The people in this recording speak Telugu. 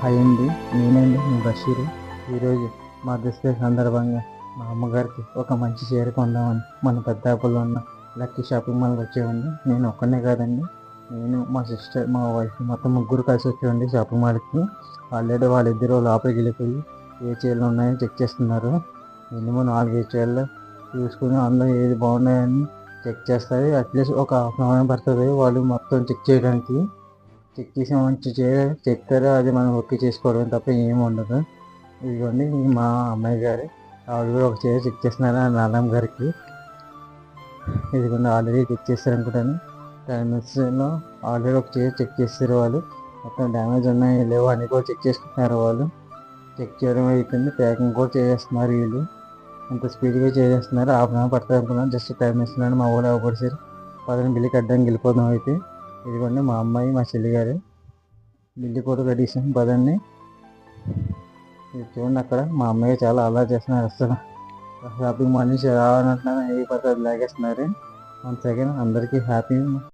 హాయ్ అండి, నేనండి మీ బషీరు. ఈరోజు మదర్స్ డే సందర్భంగా మా అమ్మగారికి ఒక మంచి చీర కొందామని మన పెద్దాపుల్లో ఉన్న లక్కీ షాపింగ్ మాల్కి వచ్చామండి. నేను ఒక్కనే కాదండి, నేను మా సిస్టర్ మా వైఫ్ మొత్తం ముగ్గురు కలిసి వచ్చామండి షాపింగ్ మాల్కి. ఆల్రెడీ వాళ్ళిద్దరూ లోపలికి వెళ్ళిపోయి ఏ చీరలు ఉన్నాయో చెక్ చేస్తున్నారు. మినిమం 4-5 చీరలు చూసుకుని అందులో ఏది బాగున్నాయని చెక్ చేస్తారు. అట్లీస్ట్ ఒక హాఫ్ అన్ అవర్ పడుతుంది వాళ్ళు మొత్తం చెక్ చేయడానికి. చెక్ చేసి మంచి చెప్తారు, అది మనం ఓకే చేసుకోవడం తప్ప ఏమి ఉండదు. ఇదిగోండి మా అమ్మాయి గారు, ఆవిడ కూడా ఒక చీర చెక్ చేస్తున్నారు ఆ నాన్నమ్మ గారికి. ఇదిగోండి ఆల్రెడీ చెక్ చేస్తారు అనుకుంటాను. 10 మినిట్స్లో ఆల్రెడీ ఒక చీర చెక్ చేస్తారు వాళ్ళు. మొత్తం డ్యామేజ్ ఉన్నాయి లేవో అని కూడా చెక్ చేసుకుంటున్నారు వాళ్ళు. చెక్ చేయడం అయిపోయింది, ప్యాకింగ్ కూడా చేసేస్తున్నారు వీళ్ళు. ఇంత స్పీడ్గా చేసేస్తున్నారు, హాఫ్ అన్ అవర్ పడుతుంది అనుకున్నాను. జస్ట్ 10 మినిట్స్లో మా ఊళ్ళో అవ్వకూడదు. పదని బిల్లు కట్టడానికి వెళ్ళిపోదాం అయితే. ఇదిగోండి మా అమ్మాయి మా చెల్లి గారు బిల్లు కూడా కట్టేసాం పదండి. ఇది చూడండి, అక్కడ మా అమ్మాయి చాలా అలా చేస్తున్నారు. అసలు షాపింగ్ మాల్ నుంచి రావాలంటున్నారు, ఏ పద్ధతి లాగేస్తున్నారు. 1 సెకండ్, అందరికీ హ్యాపీ